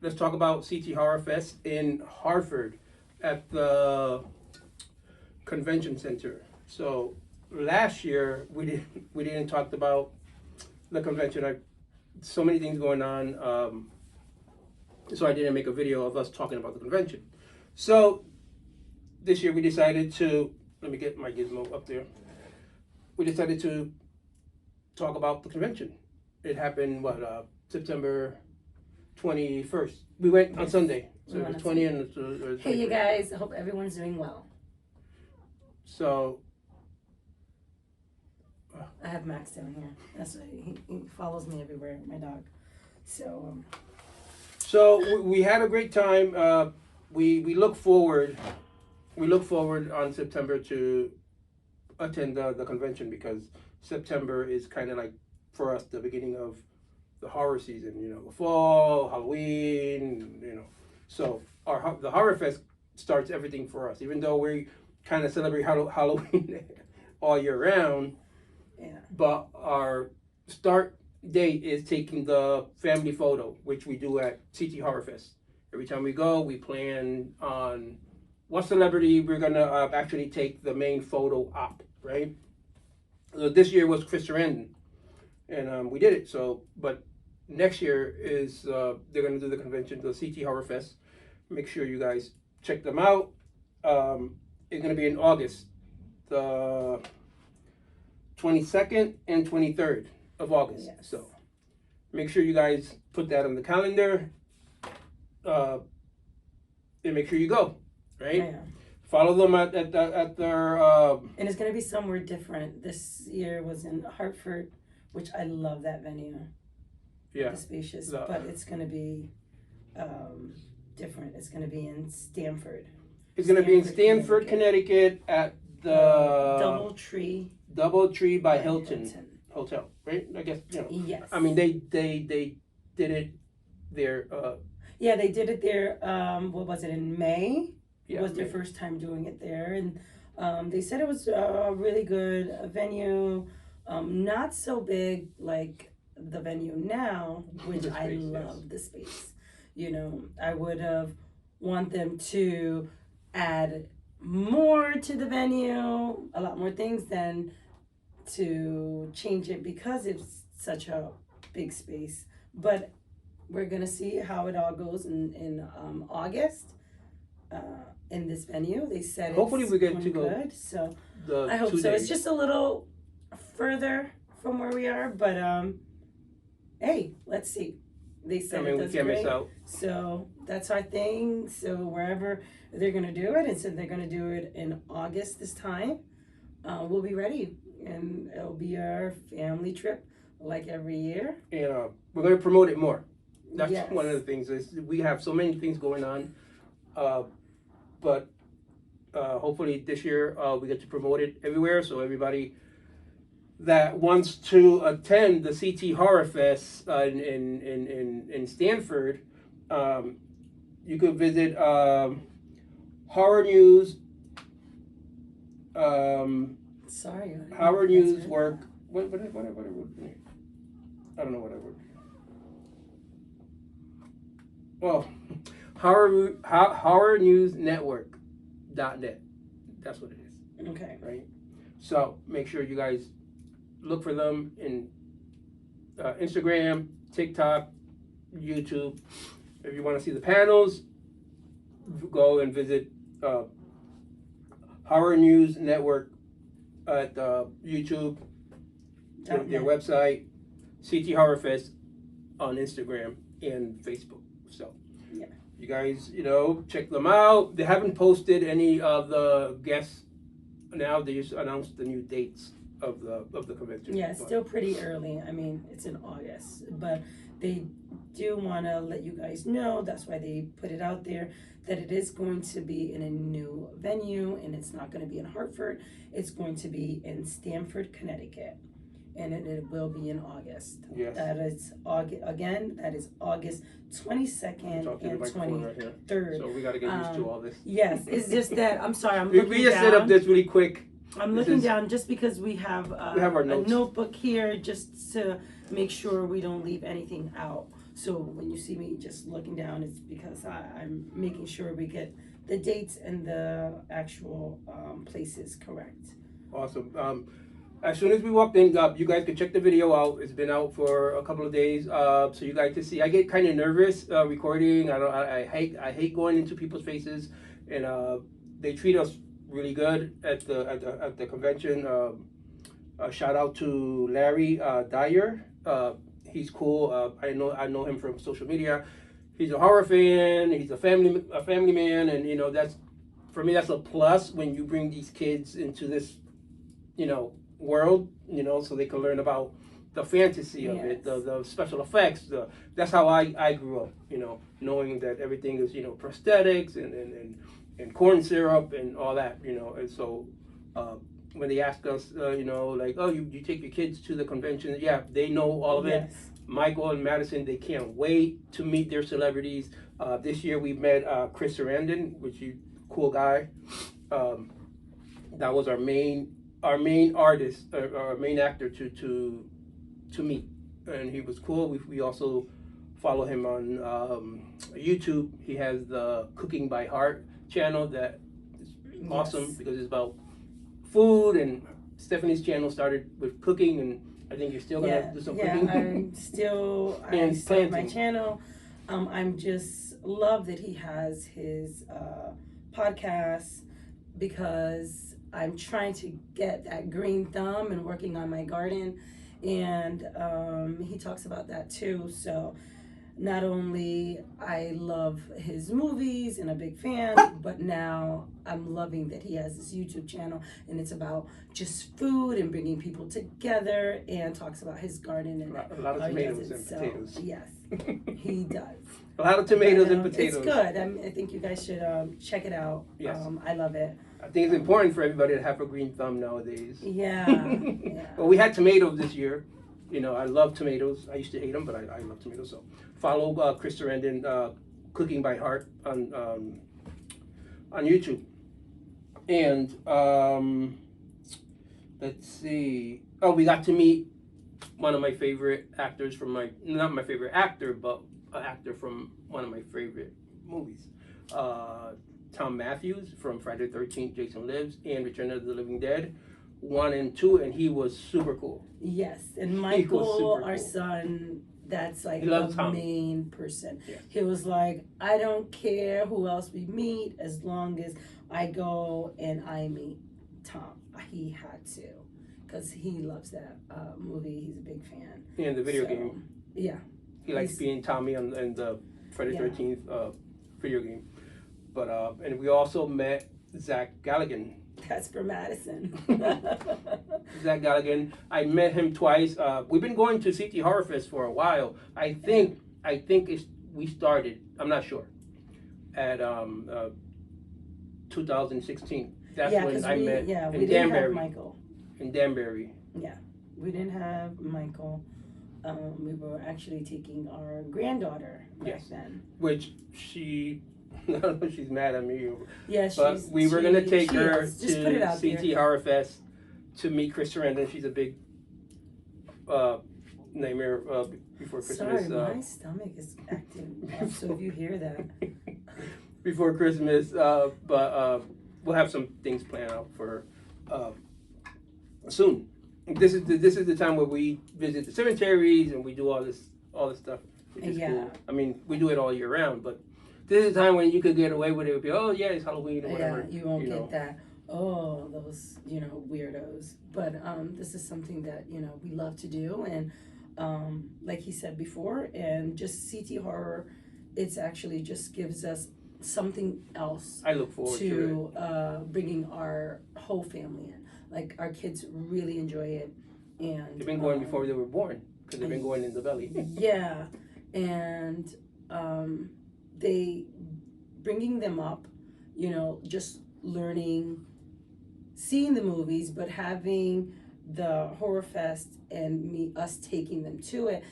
let's talk about CT Horror Fest in Hartford at the convention center. So last year we didn't talk about the convention. So many things going on, so I didn't make a video of us talking about the convention. So this year we decided to, let me get my gizmo up there. We decided to talk about the convention. It happened September 21st. We went on Sunday, so it was 20 and Hey, you guys. I hope everyone's doing well. So I have Max down here. That's why he follows me everywhere. My dog. So. So we had a great time. We look forward. We look forward on September to attend the convention, because September is kind of like for us the beginning of the horror season. You know, the fall, Halloween. You know, so the Horror Fest starts everything for us. Even though we kind of celebrate Halloween all year round, Yeah. but our start date is taking the family photo, which we do at CT Horror Fest. Every time we go, we plan on what celebrity we're gonna actually take the main photo op, right? So this year was Chris Sarandon, and we did it. So, but next year is they're gonna do the convention, the CT Horror Fest. Make sure you guys check them out. It's gonna be in August, the 22nd and 23rd of August. Yes. So make sure you guys put that on the calendar, and make sure you go. Right? Yeah. Follow them at their. And it's gonna be somewhere different. This year was in Hartford, which I love that venue. Yeah. The spacious, but it's gonna be different. It's gonna be in Stamford. It's gonna be in Stamford, Connecticut, at the DoubleTree by Hilton Hotel. Right? I guess you know. Yes. I mean, they did it there. Yeah, they did it there. What was it, in May? Yeah, It was their first time doing it there, and they said it was a really good venue. Not so big like the venue now, which The space, I love the space. You know, I would have want them to add more to the venue, a lot more things than to change it, because it's such a big space. But we're gonna see how it all goes in August. In this venue, they said hopefully it's we get going to go. good, so The I hope 2 so. days. It's just a little further from where we are, but hey, let's see. They said I mean, it we does can't great, miss out. so that's our thing. So wherever they're gonna do it, and said they're gonna do it in August this time, we'll be ready, and it'll be our family trip like every year. And we're gonna promote it more. That's Yes. one of the things. Is we have so many things going on, but hopefully this year we get to promote it everywhere. So everybody that wants to attend the CT Horror Fest in Stanford, you could visit Horror News. Sorry. Horror News work. What I don't know what I would. Oh, Horror News Network.net. That's what it is. Okay. Right. So make sure you guys look for them in Instagram, TikTok, YouTube. If you want to see the panels, go and visit Horror News Network at YouTube, their website, CT Horror Fest on Instagram and Facebook. So yeah, you guys, check them out. They haven't posted any of the guests. Now they just announced the new dates of the convention. Yeah, it's still pretty early. I mean, it's in August, but they do want to let you guys know. That's why they put it out there, that it is going to be in a new venue, and it's not going to be in Hartford. It's going to be in Stamford, Connecticut, and it will be in August. Yes. That is August again. That is August 22nd and 23rd. So we got to get used to all this. Yes, it's just that I'm sorry. I'm we looking just down. set up this really quick. I'm looking down just because we have our a notes. notebook here just to make sure we don't leave anything out. So when you see me just looking down, it's because I'm making sure we get the dates and the actual places correct. Awesome. As soon as we walked in, you guys can check the video out. It's been out for a couple of days, so you guys can see. I get kind of nervous recording. I hate going into people's faces, and they treat us really good at the convention. Shout out to Larry Dyer. He's cool. I know him from social media. He's a horror fan. He's a family man, and you know that's for me that's a plus when you bring these kids into this, you know, world, you know, so they can learn about the fantasy of it, the special effects. That's how I grew up, you know, knowing that everything is, you know, prosthetics and corn syrup and all that, you know. And so when they ask us, you know, like, oh, you take your kids to the convention, yeah, they know all of it. Michael and Madison, they can't wait to meet their celebrities. This year we met Chris Sarandon, which is a cool guy. That was our main artist, our main actor to meet, and he was cool. We also follow him on YouTube. He has the Cooking by Heart channel that is awesome because it's about food, and Stephanie's channel started with cooking, and I think you're still gonna do some cooking. I still my channel. I'm just love that he has his podcast because I'm trying to get that green thumb and working on my garden, and he talks about that too. So not only I love his movies and a big fan, but now I'm loving that he has this YouTube channel and it's about just food and bringing people together, and talks about his garden and a lot of tomatoes and potatoes. Yes, he does. A lot of tomatoes and potatoes. It's good. I think you guys should check it out. Yes. I love it. I think it's important for everybody to have a green thumb nowadays. Yeah. Well, we had tomatoes this year. You know, I love tomatoes. I used to hate them, but I love tomatoes. So follow Chris Sarandon, Cooking by Heart on YouTube. And let's see. Oh, we got to meet one of my favorite actors from not my favorite actor, but an actor from one of my favorite movies. Tom Matthews from Friday the 13th, Jason Lives, and Return of the Living Dead 1 and 2, and he was super cool. Yes, and Michael, our son, that's like the main person. Yes. He was like, I don't care who else we meet as long as I go and I meet Tom. He had to, because he loves that movie. He's a big fan. And the video game. Yeah. He likes being Tommy on the Friday the 13th video game. But and we also met Zach Galligan. That's for Madison. Zach Galligan. I met him twice. We've been going to CT Horror Fest for a while. I think we started. I'm not sure. At 2016. That's when I met in Danbury. Michael. In Danbury. Yeah, we didn't have Michael. We were actually taking our granddaughter back then. Which she. I don't know if she's mad at me. Yeah, but we were gonna take her to CT there. Horror Fest to meet Chris Sarandon. She's a big nightmare before Christmas. Sorry, my stomach is acting up, so if you hear that. Before Christmas, but we'll have some things planned out for soon. This is the time where we visit the cemeteries and we do all this stuff, which is cool. I mean, we do it all year round, but this is a time when you could get away with it. It would be, oh yeah, it's Halloween or whatever. Yeah, you won't get that. Oh, those weirdos. But this is something that we love to do, and like he said before, and just CT horror, it's actually just gives us something else. I look forward to bringing our whole family in. Like our kids really enjoy it, and they've been going before they were born because they've been going in the belly. Yeah, and they bringing them up, just learning, seeing the movies, but having the horror fest and us taking them to it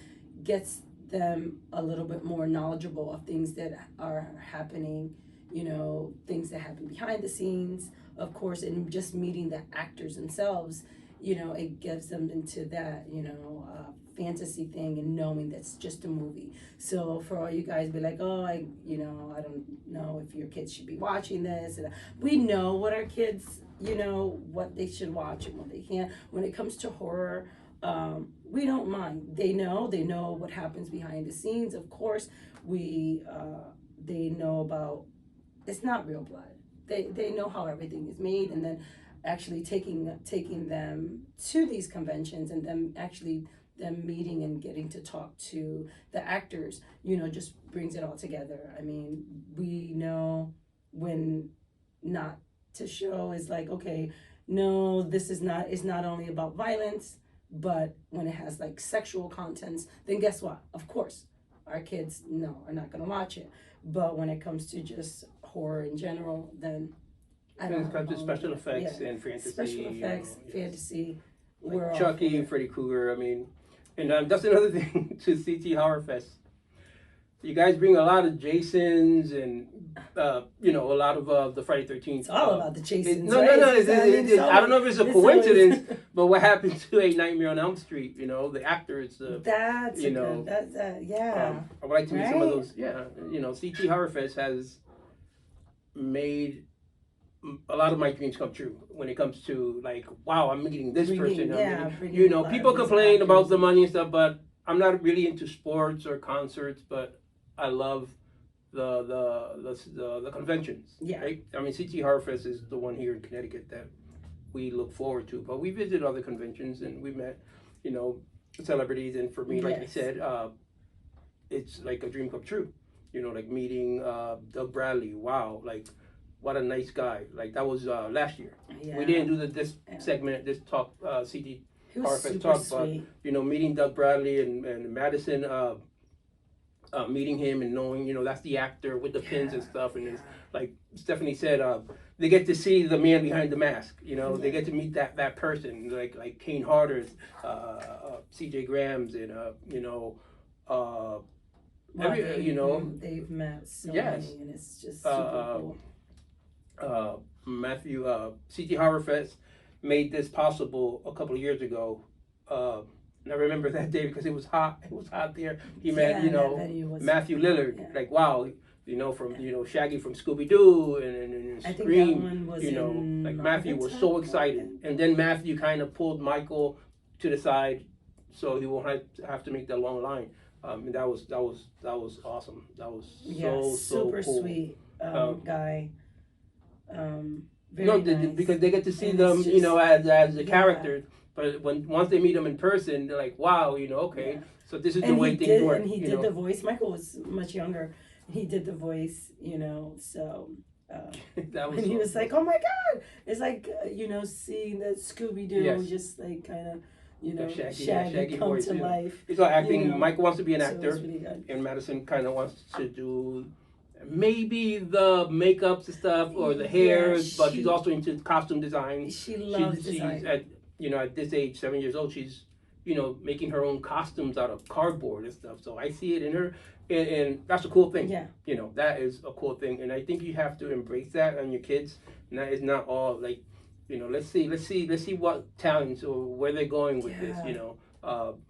gets them a little bit more knowledgeable of things that are happening, things that happen behind the scenes, of course, and just meeting the actors themselves, it gives them into that, fantasy thing and knowing that's just a movie. So for all you guys be like, oh, I don't know if your kids should be watching this. And we know what our kids, what they should watch and what they can't. When it comes to horror, we don't mind. They know what happens behind the scenes. Of course, they know about, it's not real blood. They know how everything is made, and then actually taking them to these conventions and them meeting and getting to talk to the actors, just brings it all together. I mean, we know when not to show is like, okay, no, this is not, it's not only about violence, but when it has like sexual contents, then guess what? Of course, our kids are not gonna watch it. But when it comes to just horror in general, then I don't know. When it comes to special effects and fantasy. Special effects, fantasy. We're all Chucky, for it. Freddy Krueger. I mean, and that's another thing to CT Horror Fest. You guys bring a lot of Jasons and a lot of the Friday 13th. It's all about the Jasons. No. Right? I don't know if it's a coincidence, but what happened to A Nightmare on Elm Street? The actor is the. That's yeah. I would like to meet some of those. Yeah, CT Horror Fest has made a lot of my dreams come true when it comes to like, wow, I'm meeting this person. People complain about the money and stuff, but I'm not really into sports or concerts, but I love the conventions. Yeah. Right? I mean, CT Horror Fest is the one here in Connecticut that we look forward to, but we visit other conventions and we met, celebrities, and for me, like I said, it's like a dream come true. Like meeting Doug Bradley. Wow, like what a nice guy. Like that was last year. Yeah. We didn't do this segment, this talk, CT Horror Fest talk, sweet. but meeting Doug Bradley and Madison, meeting him and knowing, that's the actor with the pins and stuff, and it's like Stephanie said, they get to see the man behind the mask. They get to meet that person, like Kane Harder's, C.J. Graham's, and they've met so many, and it's just super cool. Matthew, CT Horror Fest made this possible a couple of years ago. And I remember that day because it was hot. It was hot there. He met, Matthew Lillard. Yeah. Like, wow, from Shaggy from Scooby Doo and I think Scream. that one was like Matthew was so excited, and then Matthew kind of pulled Michael to the side, so he won't have to make that long line. And that was awesome. That was so super cool. Sweet guy. Because they get to see them, as the characters. But once they meet them in person, they're like, wow, okay, so this is the way things work. And he did the voice. Michael was much younger. He did the voice, so. That was and he was like, oh my God. It's like, seeing the Scooby-Doo just like kind of, Shaggy come voice, to life. It's all acting. Michael wants to be an actor, really and Madison kind of wants to do maybe the makeups and stuff or the hairs, but she's also into costume design. She loves design. She's at this age, 7 years old, she's making her own costumes out of cardboard and stuff. So I see it in her, and that's a cool thing. Yeah. That is a cool thing, and I think you have to embrace that on your kids. And that is not all like, let's see what talents or where they're going with this.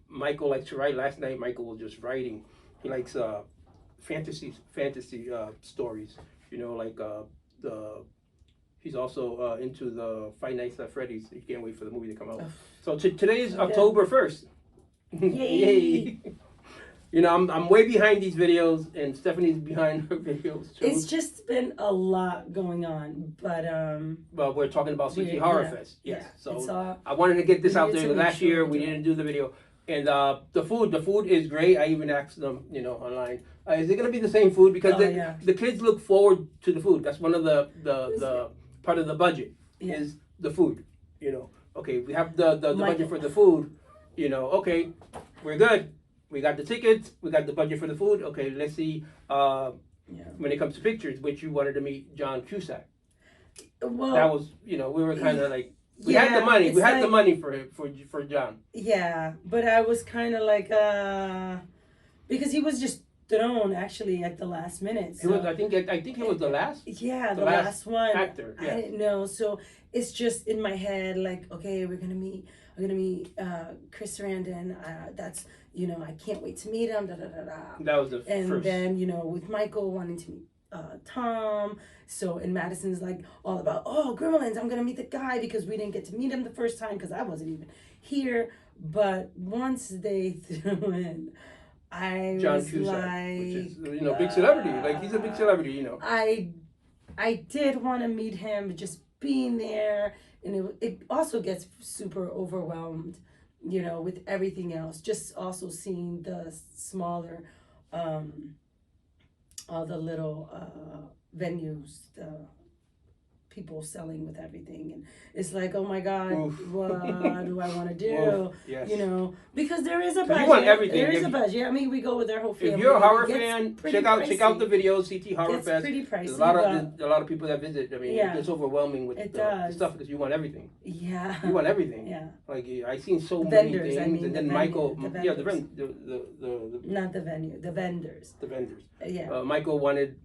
Michael likes to write. Last night, Michael was just writing. He likes fantasy stories. He's also into the Five Nights at Freddy's. He can't wait for the movie to come out. So today is October 1st. Yay! I'm way behind these videos, and Stephanie's behind her videos too. It's just been a lot going on, but Well, we're talking about CT Horror Fest. Yes. Yeah, so I wanted to get this out there. Last year we didn't do the video, and the food is great. I even asked them, online, is it gonna be the same food? Because the kids look forward to the food. That's one of the part of the budget is the food. Okay, we have the budget for the food. Okay, we're good. We got the tickets. We got the budget for the food. Okay, let's see. When it comes to pictures, which you wanted to meet John Cusack. Well, that was we were kind of like we had the money. We had the money for John. Yeah, but I was kind of like because he was just thrown actually at the last minute. He was, I think he was the last Yeah, the the last last one. actor. I Yeah. didn't know. So it's just in my head, like, okay, we're gonna meet Chris Sarandon. That's, I can't wait to meet him. Da da da da. That was the And first. then, with Michael wanting to meet Tom. So, and Madison's like all about, oh, Gremlins, I'm gonna meet the guy because we didn't get to meet him the first time because I wasn't even here. But once they threw in, I John was Cusack, like, which is big celebrity. Like he's a big celebrity. I did want to meet him, just being there, and it also gets super overwhelmed, with everything else. Just also seeing the smaller, all the little venues, the people selling with everything, and it's like, oh my God, Oof. what do I want to do? Oof, yes. Because there is a 'Cause budget. you want everything. There is If a budget. I mean, we go with our whole family. If you're a horror It gets fan, pretty check out the pricey. videos, CT Horror Gets Fest. pretty pricey, There's but a lot of people that visit. I mean, Yeah. it gets overwhelming with It the does. stuff because you want everything. yeah, You want everything. yeah, Like I seen so The many vendors, things, I mean, and the then venue, Michael, the yeah, vendors. Not the venue, the vendors. the vendors. Yeah. Michael wanted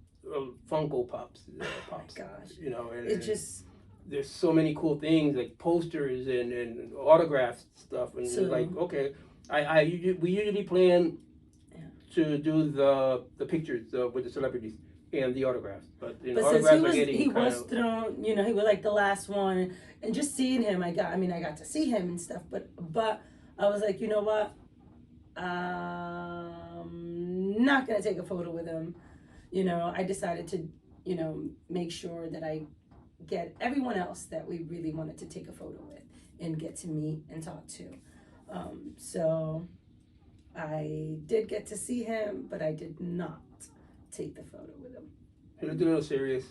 Funko Pops. Pops. Gosh. And It just there's so many cool things like posters and autograph stuff, and So- like okay, we usually plan Yeah. to do the pictures with the celebrities and the autographs, but but since autographs are getting he kind was of thrown, he was like the last one, and just seeing him, I got to see him and stuff, but I was like, you know what, not gonna take a photo with him. I decided to, make sure that I get everyone else that we really wanted to take a photo with and get to meet and talk to. So I did get to see him, but I did not take the photo with him. he looked a little serious.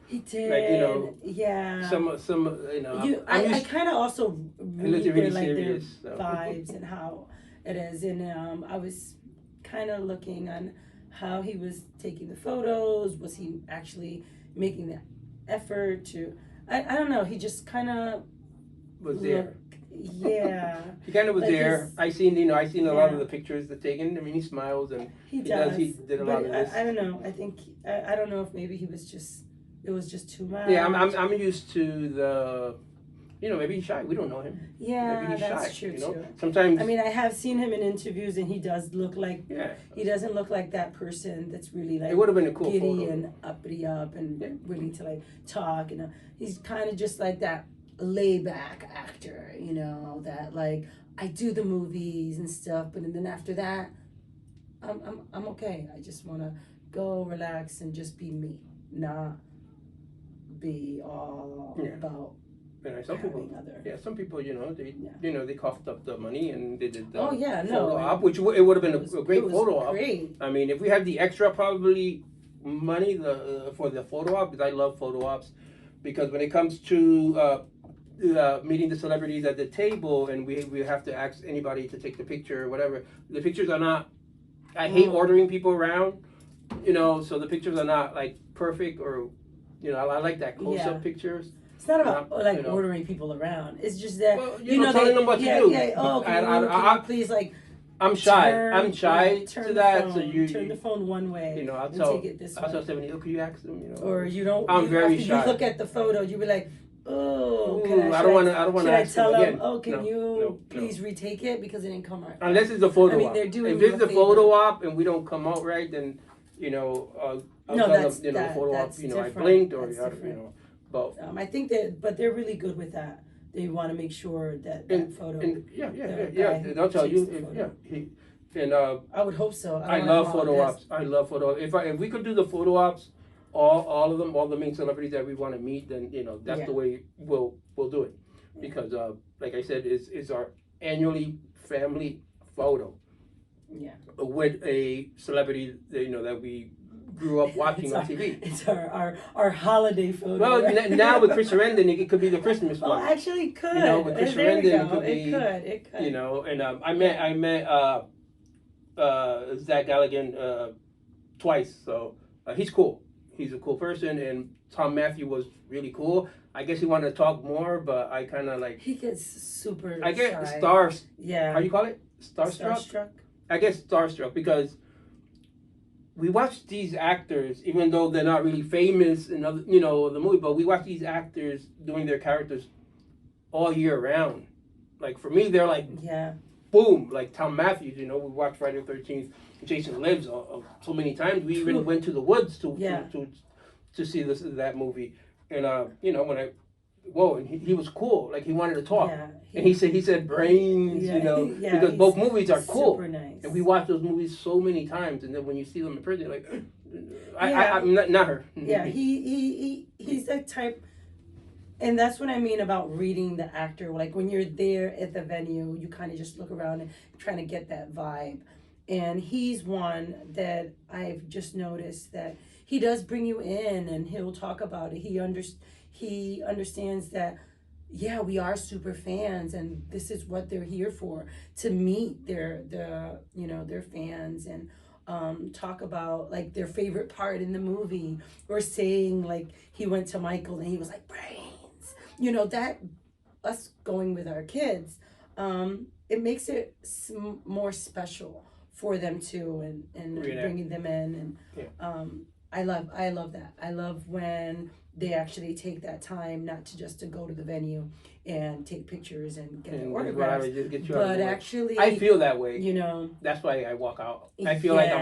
He did, yeah. Some I kind of also read really their, serious, their so. vibes and how it is, and I was kind of looking on how he was taking the photos. Was he actually making the effort to? I don't know. He just kind of was there. Yeah, He kind of was Like there. his- I seen a lot Yeah. of the pictures that taken. I mean, he smiles and he does. He did a but lot of this. I don't know. I think I don't know if maybe he was just. It was just too much. Yeah, I'm used to the. Maybe he's shy. We don't know him. Yeah, Maybe he's that's shy. true too. Sometimes. I mean, I have seen him in interviews, and he does look like Yeah. he doesn't look like that person that's really like It would have been a cool giddy photo. and uppity up and Yeah. willing to like talk. And he's kind of just like that laid back actor, that like I do the movies and stuff, but then after that, I'm okay. I just want to go relax and just be me, not be all Yeah. about Some people. having other. Yeah, some people, they Yeah. they coughed up the money and they did the Oh yeah, photo no. op, which it would have been It a great was photo op. Great. I mean, if we had the extra probably money for the photo op, because I love photo ops, because when it comes to meeting the celebrities at the table and we have to ask anybody to take the picture or whatever, the pictures are not. I hate ordering people around, so the pictures are not like perfect or, I like that close up Yeah. pictures. It's not about Yeah, like ordering people around. It's just that Well, they, telling them what to do. Yeah. Oh, can you please like I'm shy. turn, I'm shy turn to the that. phone, So you turn the phone one way. I'll and tell take it this way. 70. Oh, could you ask them? Or you don't. I'm very after shy. You look at the photo. You be like, oh, Ooh, I don't want to Should I ask them tell them? again. Oh, can No, you no. please retake it because it didn't come right? Unless it's a photo I mean, op. they're doing If you it's a a photo favor. op and we don't come out right, then I'll No, tell that's- them the photo op. that's I different. blinked or That's different. both. I think that, but they're really good with that. They want to make sure that photo. And the guy yeah. who And I'll tell takes you, the photo. and I would hope so. I don't love wanna do photo all ops. I love photo. If we could do the photo ops, all of them, all the main celebrities that we want to meet, then that's Yeah. the way we'll do it, because like I said, it's our annually family photo Yeah. with a celebrity that we grew up watching It's on our- TV. It's our holiday photo. Well, right? now with Chris Sarandon, it could be the Christmas Oh, one. actually, it could. With Chris There we Sarandon, go. it could be. It could. And I met Zach Galligan twice, so he's cool. He's a cool person, and Tom Matthew was really cool. I guess he wanted to talk more, but I kind of like. He gets super. I get shy. stars. Yeah. How you call it? Starstruck. Starstruck. I guess starstruck because we watch these actors, even though they're not really famous in other, the movie, but we watch these actors doing their characters all year round. Like for me, they're like Yeah. boom, like Tom Matthews. We watched Friday the 13th, Jason Lives so many times. We even went to the woods to see that movie. And when and he was cool. Like he wanted to talk. Yeah. And he said brains, Yeah, because both movies are cool. Super nice. And we watch those movies so many times, and then when you see them in person, you're like, Yeah. I'm not her. Yeah, he's that type, and that's what I mean about reading the actor. Like when you're there at the venue, you kind of just look around and trying to get that vibe. And he's one that I've just noticed that he does bring you in, and he'll talk about it. He understands that, yeah, we are super fans, and this is what they're here for, to meet their fans and talk about like their favorite part in the movie, or saying like he went to Michael and he was like brains, that us going with our kids, it makes it more special for them too, and bringing them in, and I love that. I love when they actually take that time, not to just to go to the venue and take pictures and get the autographs, but actually, I feel that way. That's why I walk out. I feel like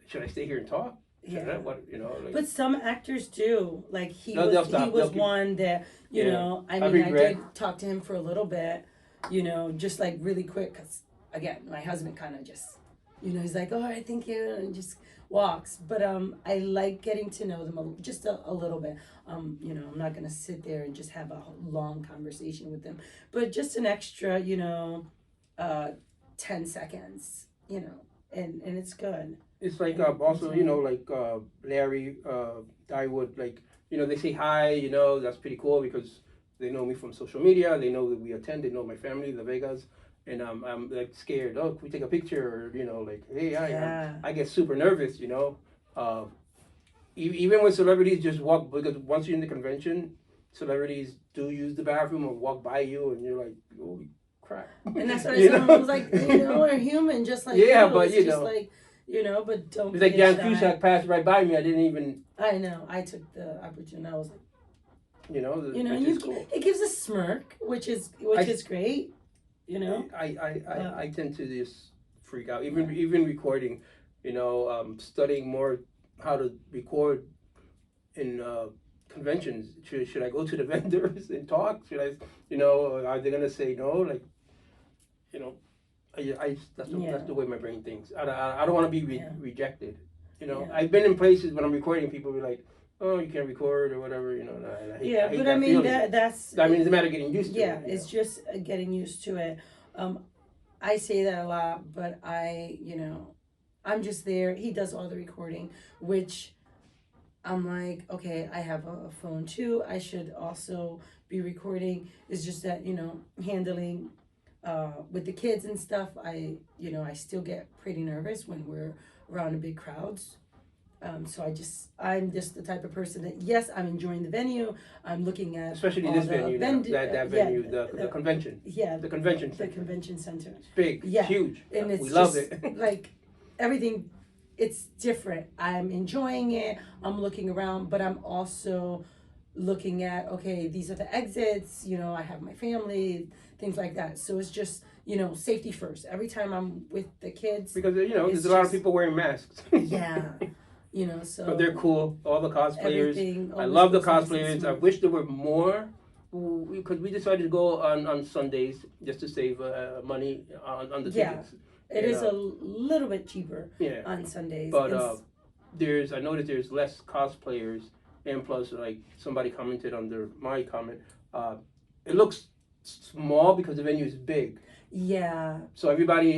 should I stay here and talk? Yeah. Like, but some actors do. Like he was one that I did talk to him for a little bit, just like really quick, because again, my husband kind of just, he's like, all right, thank you, and just walks. But I like getting to know them just a little bit. I'm not gonna sit there and just have a long conversation with them, but just an extra 10 seconds, and it's good. It's like also like Larry Dywood, like they say hi, that's pretty cool because they know me from social media, they know that we attend, they know my family, the Vegas. And I'm like scared. Oh, can we take a picture? Or like, hey, I get super nervous. Even when celebrities just walk, because once you're in the convention, celebrities do use the bathroom or walk by you, and you're like, holy crap. And that's what I was like, we're human, just like but just like, but don't. It's like Jan Cusack passed right by me. I didn't even. I know. I took the opportunity. I was like, cool. It gives a smirk, which is great. I tend to just freak out, even recording, studying more how to record in conventions. Should I go to the vendors and talk? Should I, are they gonna say no? Like, that's the way my brain thinks. I don't want to be rejected. I've been in places when I'm recording, people be like, oh, you can't record or whatever, and I hate but I mean that's. I mean, it's a matter of getting used to it. Yeah, it's just getting used to it. I say that a lot, but I'm just there. He does all the recording, which I'm like, okay, I have a phone too. I should also be recording. It's just that handling with the kids and stuff. I still get pretty nervous when we're around in big crowds. So I'm just the type of person that, yes, I'm enjoying the venue. I'm looking at especially this venue, that venue, the convention. Yeah, the convention the center. convention center. It's big, huge, and we love it. Like everything, it's different. I'm enjoying it. I'm looking around, but I'm also looking at, okay, these are the exits. I have my family, things like that. So it's just safety first. Every time I'm with the kids, because there's a lot of people wearing masks. Yeah. So. But they're cool. All the cosplayers. I love the cosplayers. I wish there were more. Because we decided to go on Sundays just to save money on the tickets. It is a little bit cheaper on Sundays. But I noticed there's less cosplayers, and plus, like somebody commented under my comment, it looks small because the venue is big. Yeah. So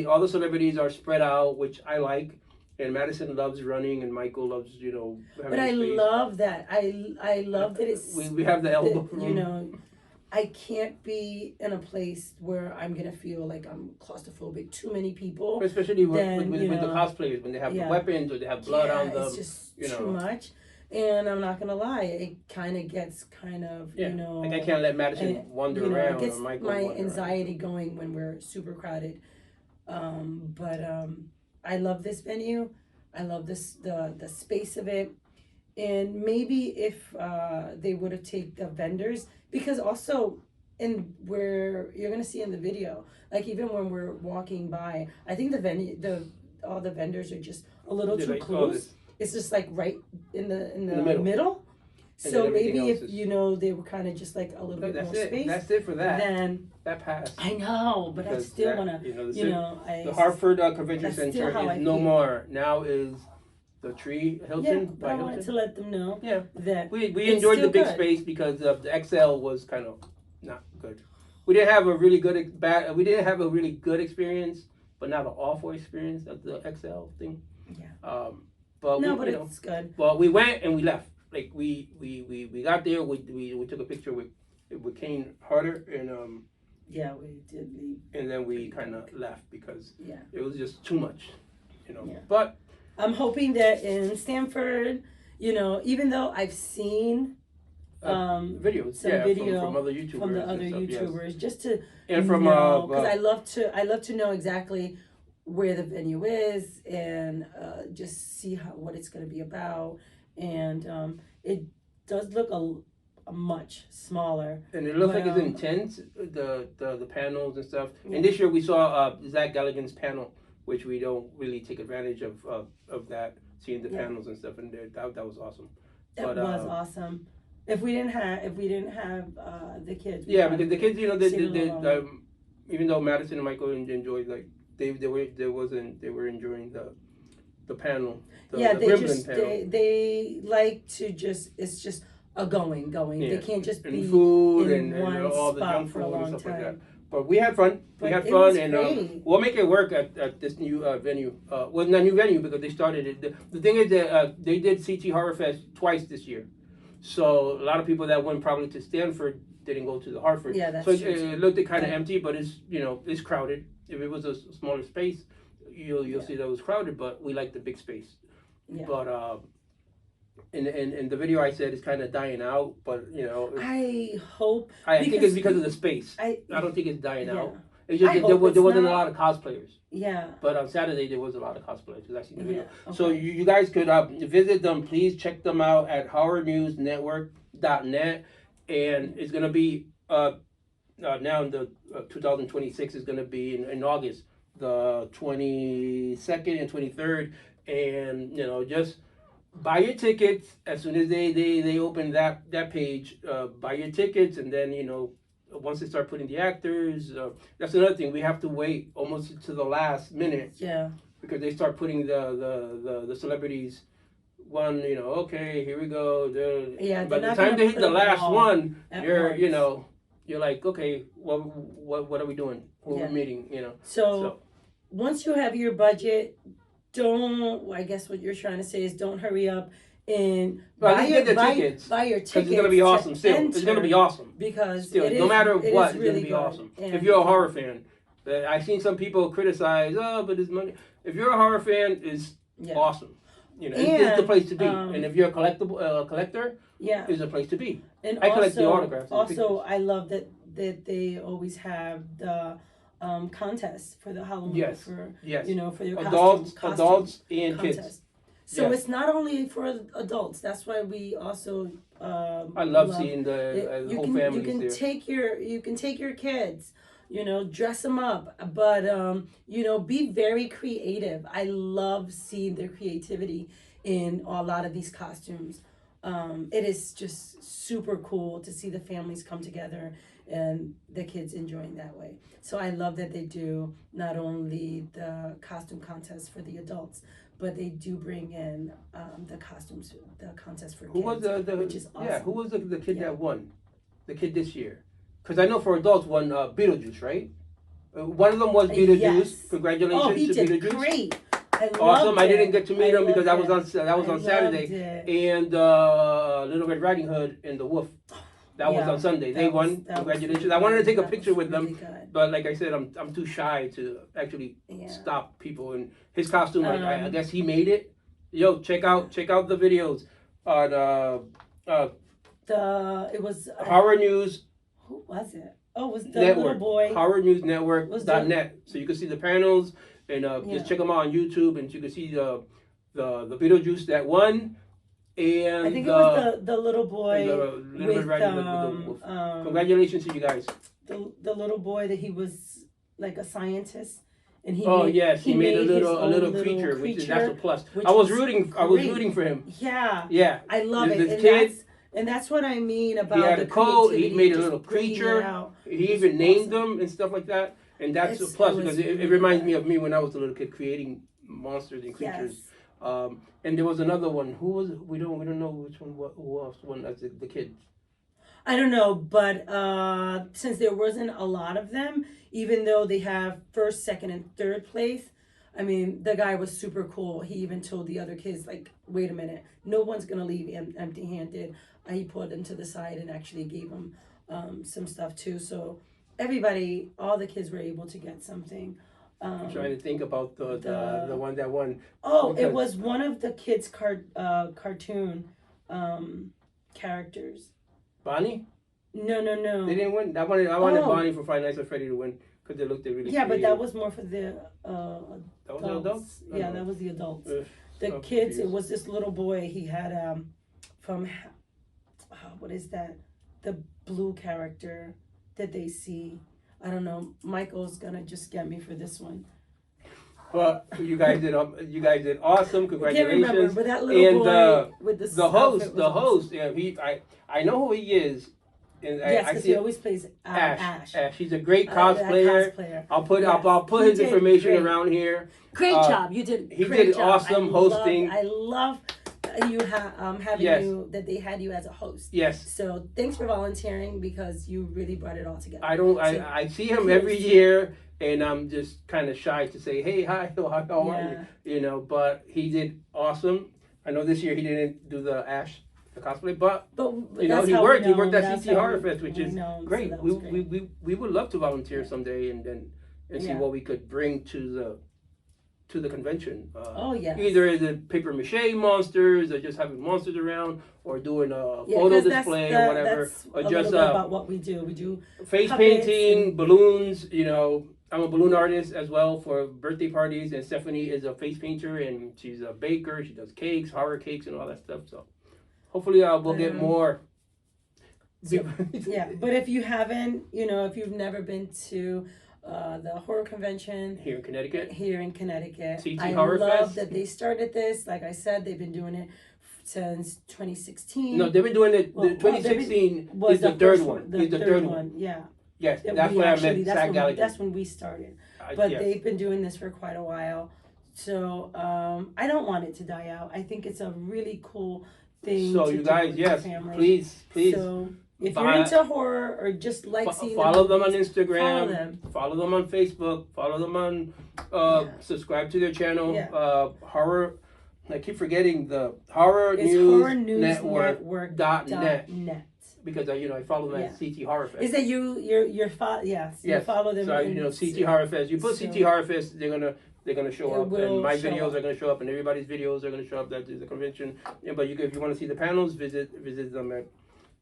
all the celebrities are spread out, which I like. And Madison loves running, and Michael loves, having But I space. love that. I love that it's. We have the elbow room. I can't be in a place where I'm gonna feel like I'm claustrophobic. Too many people. Especially with the cosplayers, when they have the weapons or they have blood on them. It's just too much. And I'm not gonna lie, it kind of gets like I can't let Madison wander around. It gets or Michael my wander anxiety around. going when we're super crowded. But I love this venue. I love this the space of it, and maybe if they would have taken the vendors, because also in where you're gonna see in the video, like even when we're walking by, I think the all the vendors are just a little Yeah, too like, close. It's just like right in the middle. middle. And So then everything maybe if else is- you know they were kind of just like a little bit That's more it. space, That's it for that. then That passed. I know, but I Because still that, wanna, you know, I the Hartford Convention that's still Center how I is no feel. more. Now is the Tree yeah. Hilton But I wanted to let them know Yeah, that we it's enjoyed the still big good. space because the XL was kind of not good. We didn't have a really good bad. We didn't have a really good experience, but not an awful experience of the XL thing. Yeah. But No, we, but you know, it's good. well, we went and we left. Like we got there. We took a picture with Kane Harder and Yeah, we did leave. and then we kind of left because Yeah. it was just too much, you know. Yeah. But I'm hoping that in Stanford, even though I've seen videos, some yeah, video from other YouTubers, from the and other stuff, yes. YouTubers, just to And from know, because I love to know exactly where the venue is and just see what it's going to be about, and it does look a much smaller. And it looks But, like it's intense, the panels and stuff. Yeah. And this year we saw Zach Galligan's panel, which we don't really take advantage of that, seeing the Yeah. panels and stuff, and that was awesome. That was awesome. If we didn't have the kids, we Yeah, probably because the kids, seen it alone. even though Madison and Michael enjoyed, like they were enjoying the panel, the they Wimbledon just panel. they like to just, it's just a going. Yeah. They can't just And be food in and one all the spot junk for a food and long stuff like that. time. But we had fun. But it was great. We'll make it work at this new venue. Well, not new venue because they started it. The thing is that they did CT Horror Fest twice this year, so a lot of people that went probably to Stanford didn't go to the Hartford. Yeah, that's so true. it looked kind of Yeah. empty, but it's crowded. If it was a smaller space, you'll see that it was crowded. But we like the big space. Yeah. But in the video I said it's kind of dying out, but I hope. I think it's because of the space. I don't think it's dying Yeah. out. It's just I that there hope it's wasn't a not. lot of cosplayers. Yeah. But on Saturday there was a lot of cosplayers because I seen the video. Yeah, So okay. you guys could visit them. Please check them out at horrornewsnetwork.net, and it's gonna be now in the 2026 is gonna be in August, the 22nd and 23rd, and just buy your tickets as soon as they open that page. Buy your tickets, and then once they start putting the actors, that's another thing. We have to wait almost to the last minute. Yeah. Because they start putting the celebrities. One, okay, here we go. Yeah. By they're the not time gonna they hit put the them last all one, at you're once. you're like, okay, what are we doing? Who are Yeah. we meeting? So once you have your budget, I guess what you're trying to say is don't hurry up and Well, buy at least your get the tickets, buy your tickets. because it's gonna be awesome. to Still, it's gonna be enter, awesome. because Still, it no is- matter it what, is it's really gonna be good. awesome. And If you're a horror fan, I've seen some people criticize, but it's money. If you're a horror fan, it's Yeah. awesome. It's the place to be. And, And if you're a collector, Yeah. it's a place to be. And I collect the autographs and the Also, pictures. I love that they always have the contest for the Halloween. Yes. For Yes. for your Adults and contest. kids. So Yes. it's not only for adults. That's why we also. I love seeing the you whole can families you can there. take your kids. Dress them up, but be very creative. I love seeing their creativity in a lot of these costumes. It is just super cool to see the families come together and the kids enjoying that way. So I love that they do not only the costume contest for the adults, but they do bring in the contest for kids. Who was which is awesome. Who was the kid Yeah. that won? The kid this year? Because I know for adults won Beetlejuice, right? One of them was Beetlejuice. Yes. Congratulations Oh, he to did Beetlejuice. great. Awesome! loved I didn't it. get to meet him because loved that was I on Saturday, loved it. and Little Red Riding Hood and the Wolf. That was Yeah, on Sunday. They that was- won. that was Congratulations! really I wanted to take a good. picture That with was them, really good. but like I said, I'm too shy to actually Yeah. stop people. And his costume, I Um, guess he made it. Yo, check out the videos on It was Horror News who was it? Oh, it was the Network. little boy. HorrorNewsNetwork.net. So you can see the panels and Yeah. just check them out on YouTube, and you can see the Beetlejuice that won, and I think it was the little boy the Little Red with Riding Hood with the wolf. Congratulations to you guys. the little boy that he was like a scientist, and he made a his little own creature, which is that's a plus. which I was was rooting for him. Yeah, Yeah, I love it. This And kid, that's what I mean about he had the a code. He creativity, made a just little bringing it creature. out. He It's even named awesome. them and stuff like that. And that's a It plus was because really it reminds good. me of me when I was a little kid creating monsters and creatures. Yes. And there was another one. Who was it? We don't know which one. Who else won as the kid? I don't know, but since there wasn't a lot of them, even though they have first, second, and third place, I mean, the guy was super cool. He even told the other kids, like, wait a minute, no one's going to leave empty-handed. He pulled them to the side and actually gave them some stuff, too. So everybody, all the kids were able to get something. I'm trying to think about the one that won. Oh, it was one of the kids' cartoon characters. Bonnie? No. They didn't win. I wanted Bonnie for Five Nights at Freddy to win because they looked really Yeah, creative. but that was more for the That was the adults? Yeah, that was the adults. The I'm kids, confused. it was this little boy. He had from what is that? The blue character that they see. I don't know. Michael's gonna just get me for this one. Well, you guys did awesome. I can't Congratulations. remember, but that little boy with the host. Yeah, I know who he is. And yes, I because see he always plays Ash. He's a great That cosplayer. I'll put He his did information great. around here. Great job. You did. He great did job. awesome hosting. I love you having Yes. you that they had you as a host. Yes. So thanks for volunteering because you really brought it all together. I see him every year, and I'm just kind of shy to say, hey, hi, how are you? You know, but he did awesome. I know this year he didn't do the Ash cosplay, but you know he worked. He worked at CT Horror Fest, which is great. So we would love to volunteer someday and see what we could bring to the convention. Either as a paper mache monsters, or just having monsters around, or doing a photo display or whatever, that's or a just little bit about what we do. We do face painting, balloons. You know, I'm a balloon artist as well for birthday parties, and Stephanie is a face painter and she's a baker. She does cakes, horror cakes, and all that stuff. So. Hopefully, we'll get more. But if you haven't, if you've never been to the horror convention here in Connecticut, I love that they started this. Like I said, they've been doing it since 2016. No, they've been doing it. 2016 is the third one. The third one. Yeah. Yes, that's when I met Zach Gallagher. That's when we started. But they've been doing this for quite a while. So I don't want it to die out. I think it's a really cool thing. So you guys, please. So if you're into horror or just like seeing follow them on Instagram, follow them on Facebook, follow them on subscribe to their channel. Horror. I keep forgetting the Horror News Network.net. Because I follow them at CT Horror Fest. Is that you follow them? So CT Horror Fest. You put CT Horror Fest, they're gonna show up, and my videos are gonna show up, and everybody's videos are gonna show up. That is the convention. But if you want to see the panels, visit them at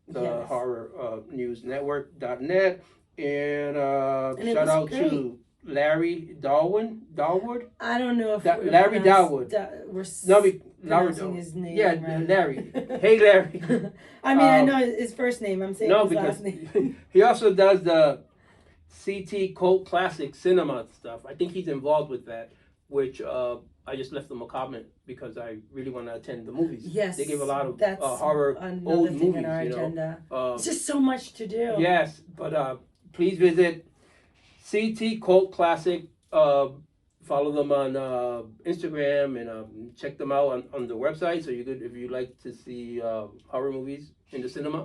the Horror News Network.net. And shout out to Larry Dawood. I don't know if Larry Dawood. We're pronouncing his name. Yeah, right. Larry. Hey, Larry. I mean, I know his first name. I'm saying his last name. He also does the CT Cult Classic Cinema stuff. I think he's involved with that, which I just left them a comment because I really want to attend the movies. Yes, they give a lot of that's horror old thing movies. In our agenda. It's just so much to do. Yes, but please visit CT Cult Classic. Follow them on Instagram and check them out on the website. So if you like to see horror movies in the cinema,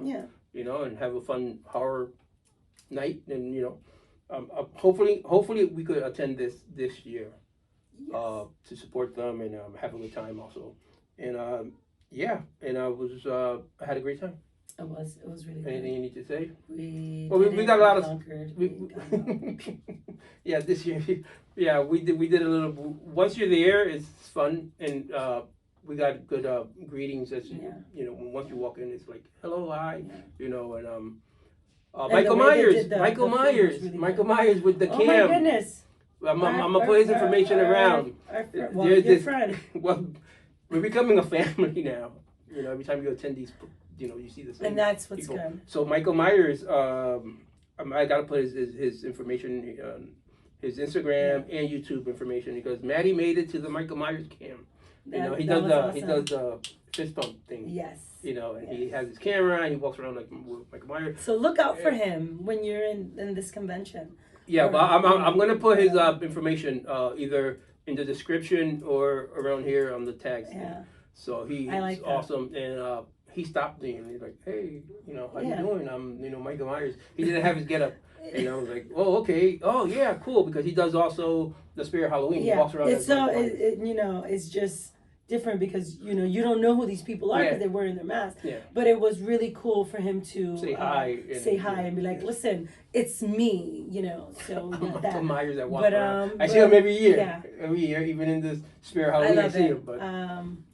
and have a fun horror night, and hopefully we could attend this year to support them and have a good time also. And and I had a great time. It was really good. Anything you need to say? We got a lot of this year we did a little. Once you're there, it's fun, and we got good greetings. As once you walk in, it's like hello, hi, and Michael Myers with the cam. Oh my goodness! I'm gonna put his information around. Your friend. Well, we're becoming a family now. You know, every time you attend these, you know, you see the same And that's what's people. good. So Michael Myers, I gotta put his information, his Instagram and YouTube information because Maddie made it to the Michael Myers cam. You know, he does the fist pump thing. Yes. You know, and he has his camera and he walks around like with Michael Myers. So look out for him when you're in this convention. Yeah, but I'm gonna put his information either in the description or around here on the tags. Yeah. So he's like awesome, and he stopped me and he's like, "Hey, you know, how you doing? I'm, you know, Michael Myers." He didn't have his getup, and I was like, "Oh, okay. Oh, yeah, cool." Because he does also the Spirit Halloween. Yeah. He walks around. It's so you know, it's just different because you know you don't know who these people are because they're wearing their masks. Yeah. But it was really cool for him to say hi, and be like, "Listen, it's me," you know. So Michael Myers that walks but I see him every year. Yeah. Every year, even in this Spirit Halloween, I see him. But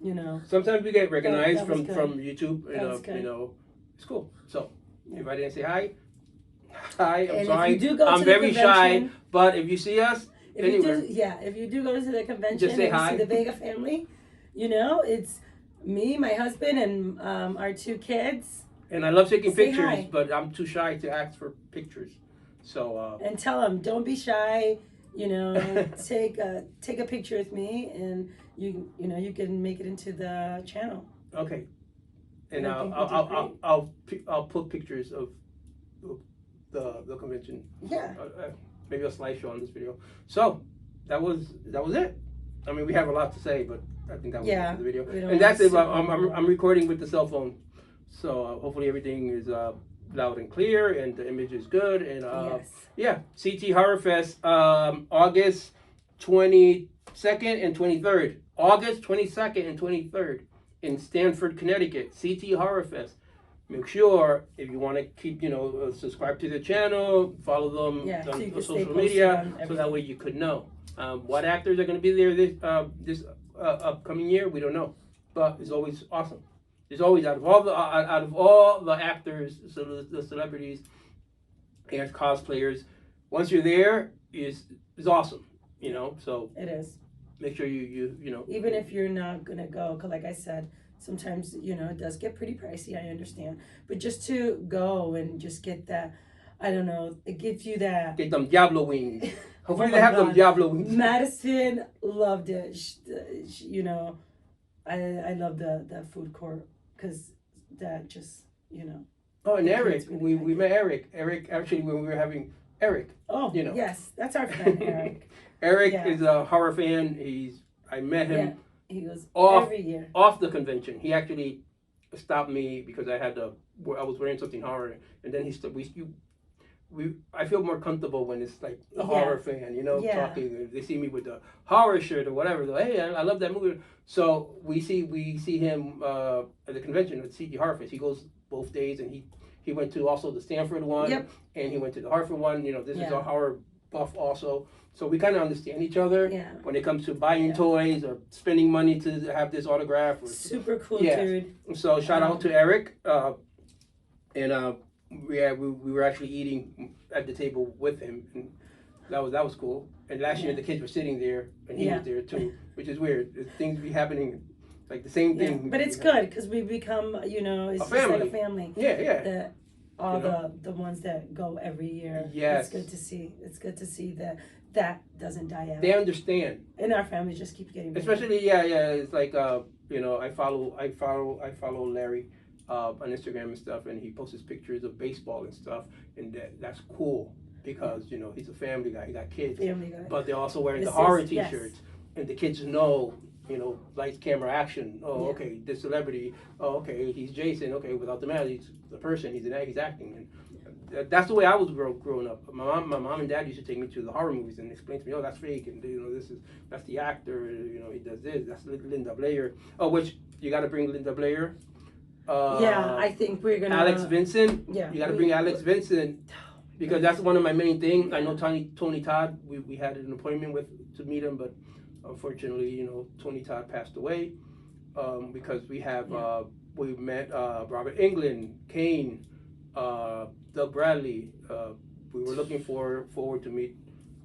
you know, sometimes we get recognized that from YouTube. You know, it's cool. So if I didn't say hi, I'm sorry. If you do go I'm to very the shy. But if you see us, if you do go to the convention, just say hi. See the Vega family. You know, it's me, my husband, and our 2 kids. And I love taking pictures, hi. but I'm too shy to ask for pictures. So and tell them, don't be shy. You know, take a picture with me, and you know you can make it into the channel. Okay. And I'll put pictures of the convention. Yeah. Maybe a slideshow on this video. So that was it. I mean, we have a lot to say, but I think that was it for the video. And that's it. I'm recording with the cell phone, so hopefully everything is loud and clear, and the image is good. And yeah, CT Horror Fest, August 22nd and 23rd. August 22nd and 23rd in Stamford, Connecticut. CT Horror Fest. Make sure if you want to keep, you know, subscribe to the channel, follow them on social media, so that way you could know. What actors are going to be there this upcoming year, we don't know, but it's always awesome. It's always out of all the actors, so the celebrities and cosplayers. Once you're there, is awesome, you know. So it is. Make sure you know. Even if you're not gonna go, 'cause like I said, sometimes you know it does get pretty pricey. I understand, but just to go and just get that, I don't know, it gives you that. Get them Diablo wings. Hopefully they have them Diablo wings. Madison loved it. You know, I love the food court because that just, you know. Oh, and Eric, really we met Eric. Eric, actually, when we were having Eric. Oh, you know. Yes, that's our friend Eric. Eric is a horror fan. I met him. Yeah, he goes every year. Off the convention. He actually stopped me because I was wearing something horror, and then I feel more comfortable when it's like a horror fan, you know, talking. If they see me with the horror shirt or whatever, they're like, hey, I love that movie. So we see him at the convention at CT Horror Fest. He goes both days, and he went to also the Stanford one, and he went to the Hartford one. You know, this is a horror buff also. So we kind of understand each other when it comes to buying toys or spending money to have this autograph. Super cool, dude. So shout out to Eric, and we were actually eating at the table with him, and that was cool. And last year the kids were sitting there, and he was there too, which is weird. Things be happening, like the same thing. Yeah. But it's good because we become, you know, it's just like a family. Yeah. All the ones that go every year. Yes. It's good to see. It's good to see that doesn't die out. They understand. And our family just keeps getting bigger. Especially it's like you know, I follow Larry on Instagram and stuff, and he posts pictures of baseball and stuff, and that's cool because you know he's a family guy. He got kids, but they're also wearing the horror T-shirts, and the kids know, you know, lights, camera, action. Oh, okay, this celebrity. Oh, okay, he's Jason. Okay, without the mask, he's the person. He's acting, and that's the way I was growing up. My mom and dad used to take me to the horror movies and explain to me, oh, that's fake, and you know, that's the actor. You know, he does this. That's Linda Blair. Oh, which you got to bring Linda Blair. I think we're gonna. Alex Vincent. Yeah. You got to bring Alex Vincent because that's one of my main things. I know Tony Todd. We had an appointment to meet him, but unfortunately, you know, Tony Todd passed away because we met Robert Englund, Kane, Doug Bradley. We were looking forward to meet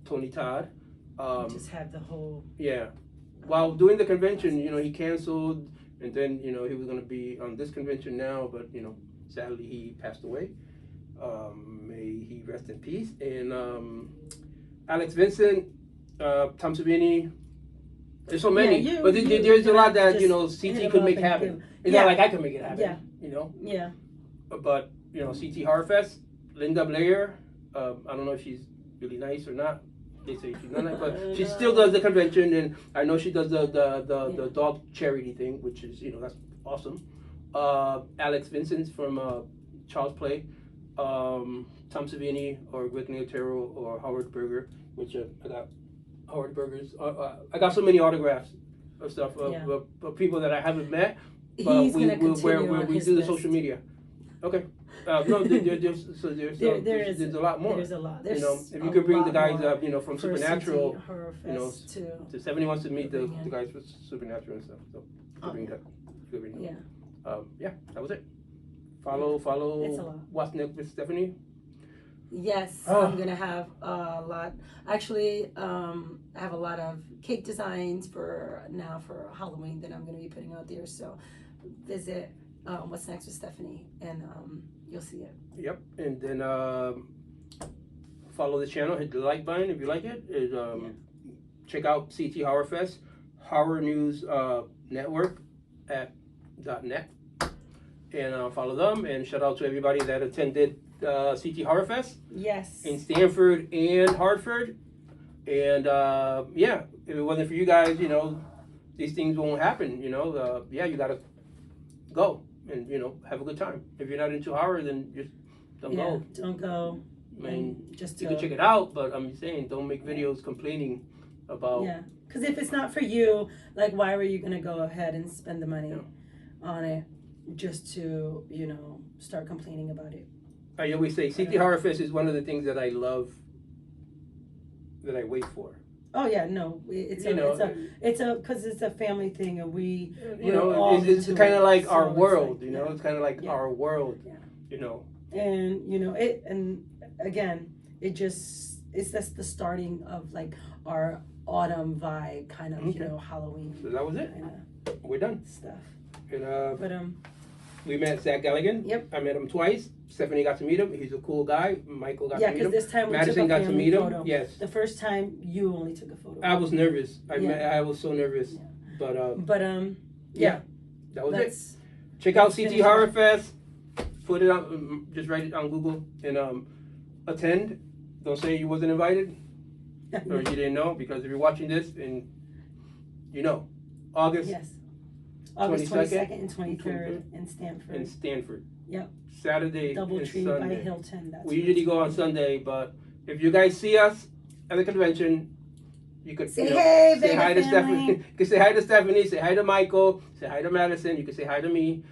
Tony Todd. Just have the whole. Yeah. while doing the convention, he canceled, and then he was gonna be on this convention now, but sadly he passed away. May he rest in peace. And Alex Vincent, Tom Savini. There's so many, but there's a lot that CT could make happen. It's not like I could make it happen. Yeah. But CT Horror Fest, Linda Blair. I don't know if she's really nice or not. They say she's not nice, but she still does the convention, and I know she does the dog charity thing, which is that's awesome. Alex Vincent from Child's Play, Tom Savini or Greg Nicotero or Howard Berger, which I got Howard Berger's. I got so many autographs of stuff of people that I haven't met, but where we do the social media. Okay. No, there's a lot more. There's a lot. If you could bring the guys up, from Supernatural, to 70 wants to meet the guys from Supernatural and stuff. So bring that. Yeah, that was it. Follow. What's next with Stephanie? Yes, I'm gonna have a lot. Actually, I have a lot of cake designs for Halloween that I'm gonna be putting out there. So visit What's Next with Stephanie, and you'll see it. Yep, and then follow the channel. Hit the like button if you like it. Check out CT Horror Fest, Horror News Network at .net, and follow them. And shout out to everybody that attended CT Horror Fest. Yes. In Stanford and Hartford. And if it wasn't for you guys, these things won't happen. You gotta go and have a good time. If you're not into horror, then just don't go. Don't go. I mean, you can check it out, but I'm saying don't make videos complaining about. Yeah, because if it's not for you, like, why were you gonna go ahead and spend the money on it just to start complaining about it? I always say CT Horror Fest is one of the things that I love, that I wait for. Oh yeah, no, it's because it's a family thing, and it's kind of like our world, it's kind of like our world, and again, it's just the starting of like our autumn vibe, kind of Halloween. So that was it. We're done. Stuff. And we met Zach Galligan. Yep. I met him twice. Stephanie got to meet him. He's a cool guy. Michael got to meet him. Yeah, because this time Madison got to meet him. Yes. The first time you only took a photo. I was nervous. I was so nervous. Yeah. But that was it. Check out CT Horror Fest. Put it on. Just write it on Google and attend. Don't say you wasn't invited or you didn't know, because if you're watching this and August. Yes. August 22nd and 23rd in Stanford. In Stanford. Yep. Saturday Double and Tree Sunday. by Hilton. We usually go on Sunday, but if you guys see us at the convention, you could say hi to Stephanie. You can say hi to Stephanie. Say hi to Michael. Say hi to Madison. You can say hi to me.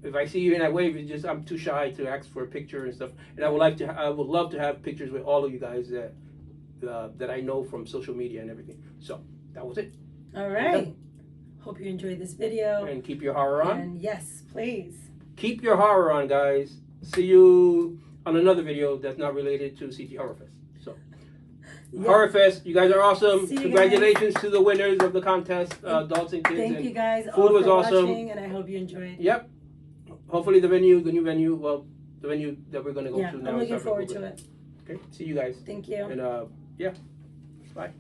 If I see you and I wave, it's just I'm too shy to ask for a picture and stuff. And I would love to have pictures with all of you guys that I know from social media and everything. So that was it. All right. Hope you enjoyed this video. And keep your horror on. And yes, please. Keep your horror on, guys. See you on another video that's not related to CT Horror Fest. So, Horror Fest, you guys are awesome. Congratulations to the winners of the contest, adults and kids. Thank you guys. Food was awesome. Watching, and I hope you enjoyed. Yep. Hopefully the new venue, the venue that we're going to go to now. I'm looking forward to it. Okay. See you guys. Thank you. And bye.